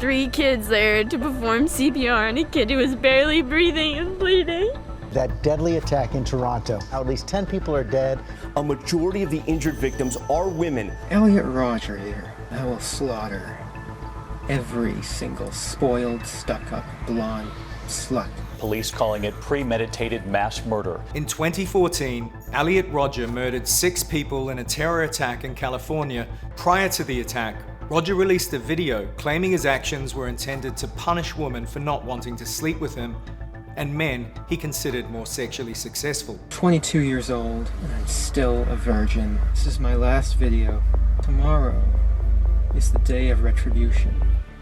3 kids there to perform CPR on a kid who was barely breathing and bleeding. That deadly attack in Toronto. At least 10 people are dead. A majority of the injured victims are women. Elliot Rodger here. I will slaughter every single spoiled, stuck-up, blonde slut. Police calling it premeditated mass murder. In 2014, Elliot Rodger murdered 6 people in a terror attack in California. Prior to the attack, Rodger released a video claiming his actions were intended to punish women for not wanting to sleep with him, and men he considered more sexually successful. 22 years old, and I'm still a virgin. This is my last video. Tomorrow is the day of retribution.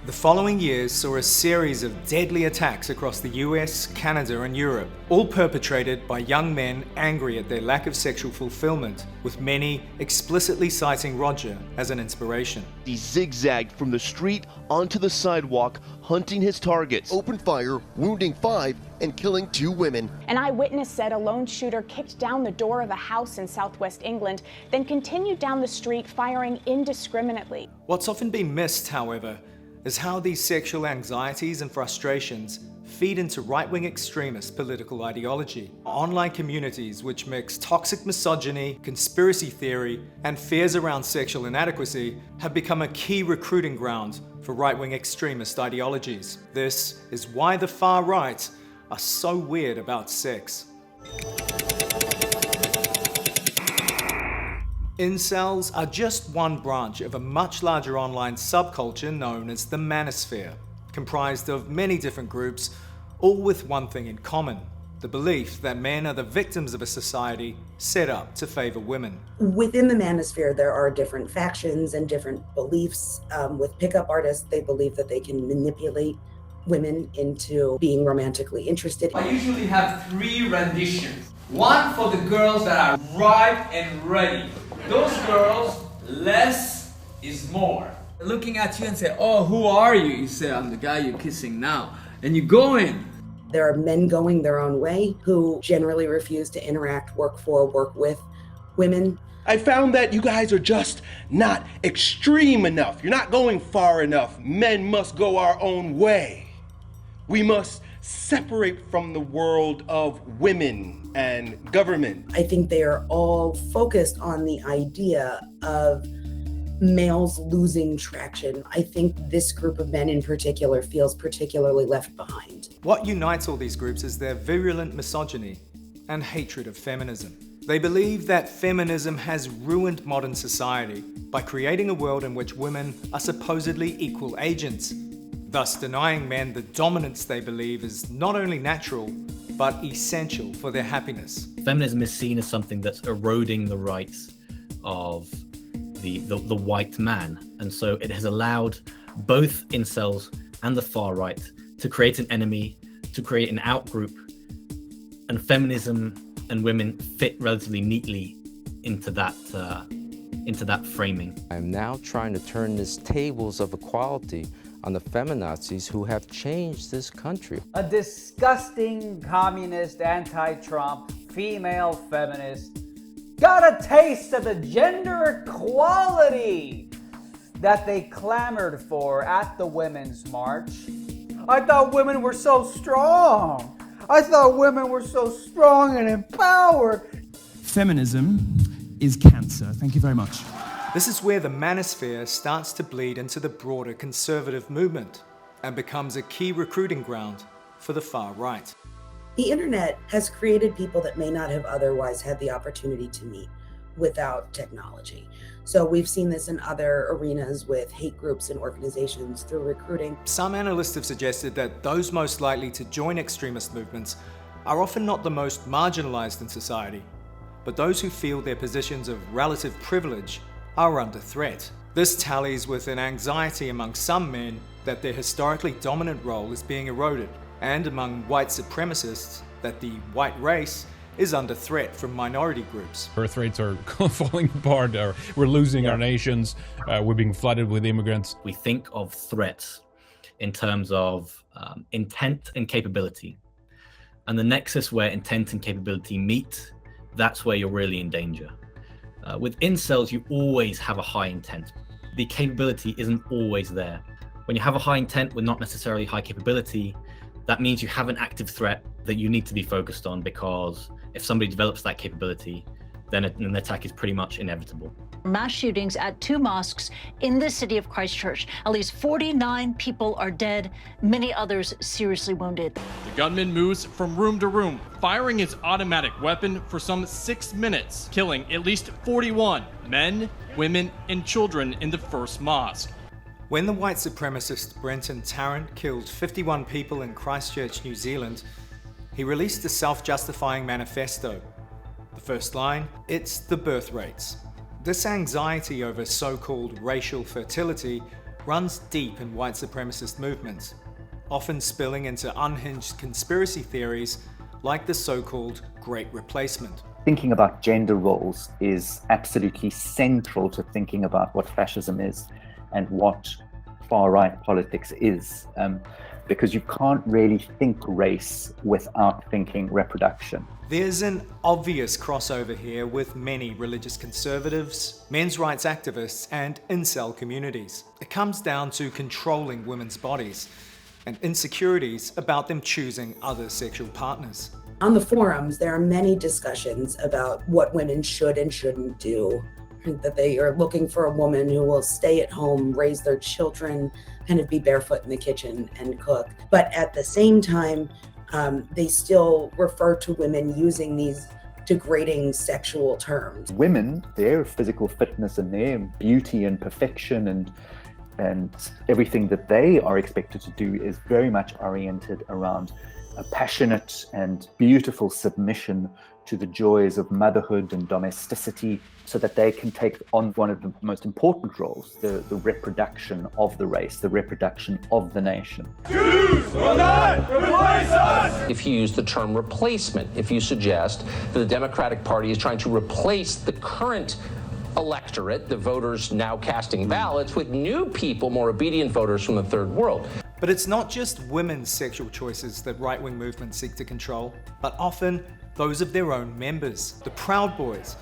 The following years saw a series of deadly attacks across the US, Canada, and Europe, all perpetrated by young men angry at their lack of sexual fulfillment, with many explicitly citing Rodger as an inspiration. He zigzagged from the street onto the sidewalk, hunting his targets. Opened fire, wounding 5 and killing 2 women. An eyewitness said a lone shooter kicked down the door of a house in southwest England, then continued down the street firing indiscriminately. What's often been missed, however, is how these sexual anxieties and frustrations feed into right-wing extremist political ideology. Online communities which mix toxic misogyny, conspiracy theory, and fears around sexual inadequacy have become a key recruiting ground for right-wing extremist ideologies. This is why the far right are so weird about sex. Incels are just one branch of a much larger online subculture known as the manosphere, comprised of many different groups, all with one thing in common: the belief that men are the victims of a society set up to favor women. Within the manosphere, there are different factions and different beliefs. With pickup artists, they believe that they can manipulate women into being romantically interested. I usually have 3 renditions. One for the girls that are ripe and ready. Those girls, less is more. Looking at you and say, oh, who are you? You say, I'm the guy you're kissing now. And you go in. There are men going their own way who generally refuse to interact, work with women. I found that you guys are just not extreme enough. You're not going far enough. Men must go our own way. We must separate from the world of women and government. I think they are all focused on the idea of males losing traction. I think this group of men in particular feels particularly left behind. What unites all these groups is their virulent misogyny and hatred of feminism. They believe that feminism has ruined modern society by creating a world in which women are supposedly equal agents, thus denying men the dominance they believe is not only natural, but essential for their happiness. Feminism is seen as something that's eroding the rights of the white man. And so it has allowed both incels and the far right to create an enemy, to create an outgroup. And feminism and women fit relatively neatly into that framing. I'm now trying to turn these tables of equality on the feminazis who have changed this country. A disgusting communist, anti-Trump, female feminist got a taste of the gender equality that they clamored for at the Women's March. I thought women were so strong. I thought women were so strong and empowered. Feminism is cancer. Thank you very much. This is where the manosphere starts to bleed into the broader conservative movement and becomes a key recruiting ground for the far right. The internet has created people that may not have otherwise had the opportunity to meet without technology. So we've seen this in other arenas with hate groups and organizations through recruiting. Some analysts have suggested that those most likely to join extremist movements are often not the most marginalized in society, but those who feel their positions of relative privilege are under threat. This tallies with an anxiety among some men that their historically dominant role is being eroded, and among white supremacists that the white race is under threat from minority groups. Birth rates are falling apart, or we're losing our nations, we're being flooded with immigrants. We think of threats in terms of intent and capability. And the nexus where intent and capability meet, that's where you're really in danger. With incels, you always have a high intent. The capability isn't always there. When you have a high intent with not necessarily high capability, that means you have an active threat that you need to be focused on, because if somebody develops that capability, then an attack is pretty much inevitable. Mass shootings at 2 mosques in the city of Christchurch. At least 49 people are dead, many others seriously wounded. The gunman moves from room to room, firing his automatic weapon for some 6 minutes, killing at least 41 men, women, and children in the first mosque. When the white supremacist Brenton Tarrant killed 51 people in Christchurch, New Zealand, he released a self-justifying manifesto. The first line, it's the birth rates. This anxiety over so-called racial fertility runs deep in white supremacist movements, often spilling into unhinged conspiracy theories like the so-called Great Replacement. Thinking about gender roles is absolutely central to thinking about what fascism is and what far-right politics is, because you can't really think race without thinking reproduction. There's an obvious crossover here with many religious conservatives, men's rights activists, and incel communities. It comes down to controlling women's bodies and insecurities about them choosing other sexual partners. On the forums, there are many discussions about what women should and shouldn't do, that they are looking for a woman who will stay at home, raise their children, kind of be barefoot in the kitchen and cook. But at the same time, they still refer to women using these degrading sexual terms. Women, their physical fitness and their beauty and perfection and everything that they are expected to do is very much oriented around a passionate and beautiful submission to the joys of motherhood and domesticity, so that they can take on one of the most important roles, the reproduction of the race, the reproduction of the nation. Jews will not replace us! If you use the term replacement, if you suggest that the Democratic Party is trying to replace the current electorate, the voters now casting ballots, with new people, more obedient voters from the third world. But it's not just women's sexual choices that right-wing movements seek to control, but often those of their own members. The Proud Boys,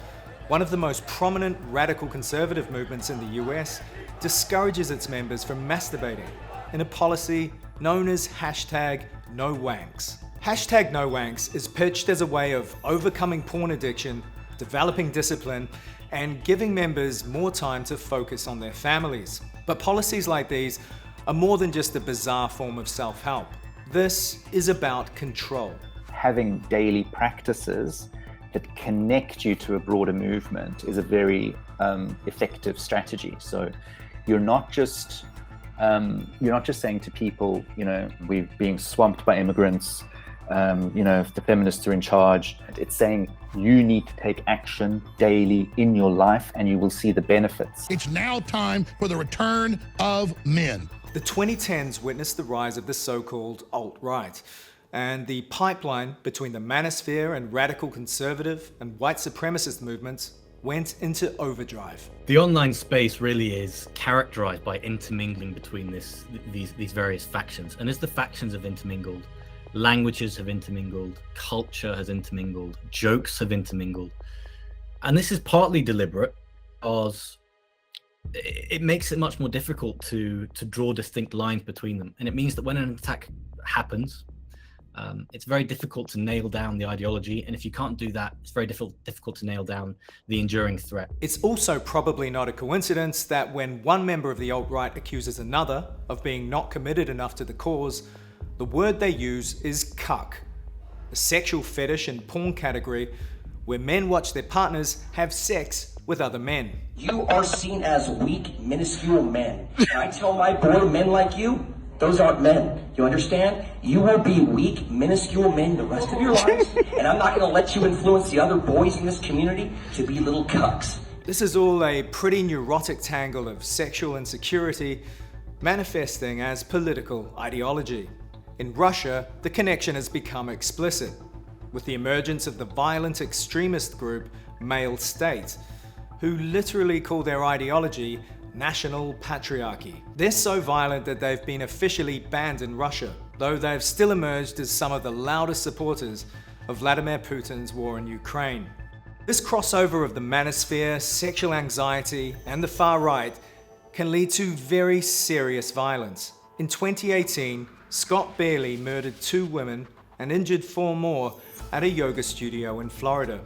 one of the most prominent radical conservative movements in the US, discourages its members from masturbating in a policy known as #NoWanks. #NoWanks is pitched as a way of overcoming porn addiction, developing discipline, and giving members more time to focus on their families. But policies like these are more than just a bizarre form of self-help. This is about control. Having daily practices that connect you to a broader movement is a very effective strategy. So you're not just saying to people, we're being swamped by immigrants, if the feminists are in charge. It's saying you need to take action daily in your life and you will see the benefits. It's now time for the return of men. The 2010s witnessed the rise of the so-called alt-right, and the pipeline between the manosphere and radical conservative and white supremacist movements went into overdrive. The online space really is characterized by intermingling between these various factions. And as the factions have intermingled, languages have intermingled, culture has intermingled, jokes have intermingled. And this is partly deliberate because it makes it much more difficult to draw distinct lines between them. And it means that when an attack happens, it's very difficult to nail down the ideology. And if you can't do that, it's very difficult to nail down the enduring threat. It's also probably not a coincidence that when one member of the alt-right accuses another of being not committed enough to the cause, the word they use is cuck, a sexual fetish and porn category where men watch their partners have sex with other men. You are seen as weak, minuscule men. And I tell my board, men like you, those aren't men. You understand? You will be weak, minuscule men the rest of your lives, and I'm not going to let you influence the other boys in this community to be little cucks. This is all a pretty neurotic tangle of sexual insecurity manifesting as political ideology. In Russia, the connection has become explicit, with the emergence of the violent extremist group Male State, who literally call their ideology national patriarchy. They're so violent that they've been officially banned in Russia, though they've still emerged as some of the loudest supporters of Vladimir Putin's war in Ukraine. This crossover of the manosphere, sexual anxiety, and the far right can lead to very serious violence, In 2018, Scott Bailey murdered 2 women and injured 4 more at a yoga studio in Florida.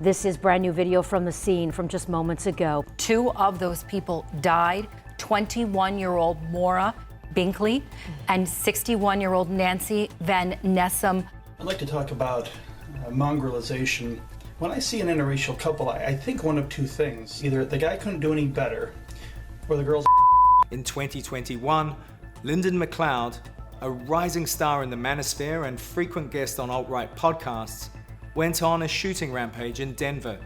This is brand new video from the scene from just moments ago. 2 of those people died, 21-year-old Maura Binkley and 61-year-old Nancy Van Nessum. I'd like to talk about mongrelization. When I see an interracial couple, I think one of 2 things. Either the guy couldn't do any better, or the girl's. In 2021, Lyndon McLeod, a rising star in the manosphere and frequent guest on alt-right podcasts, went on a shooting rampage in Denver,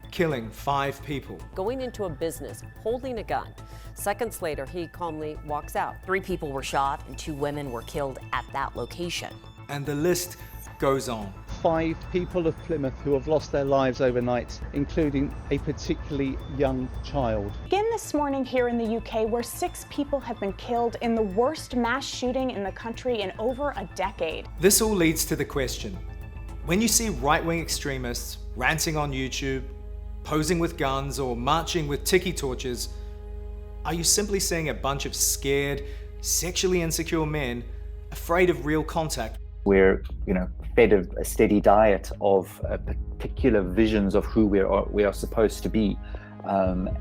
killing 5 people. Going into a business, holding a gun. Seconds later, he calmly walks out. 3 people were shot and 2 women were killed at that location. And the list goes on. 5 people of Plymouth who have lost their lives overnight, including a particularly young child. Begin this morning here in the UK, where 6 people have been killed in the worst mass shooting in the country in over a decade. This all leads to the question, when you see right-wing extremists ranting on YouTube, posing with guns or marching with tiki torches, are you simply seeing a bunch of scared, sexually insecure men afraid of real contact? We're, fed a steady diet of particular visions of who we are supposed to be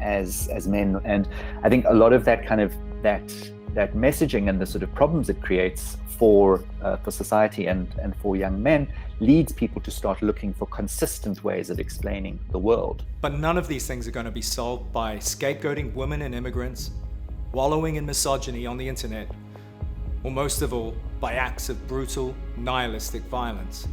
as men, and I think a lot of that kind of that messaging and the sort of problems it creates for society and for young men leads people to start looking for consistent ways of explaining the world. But none of these things are going to be solved by scapegoating women and immigrants, wallowing in misogyny on the internet, or most of all, by acts of brutal, nihilistic violence.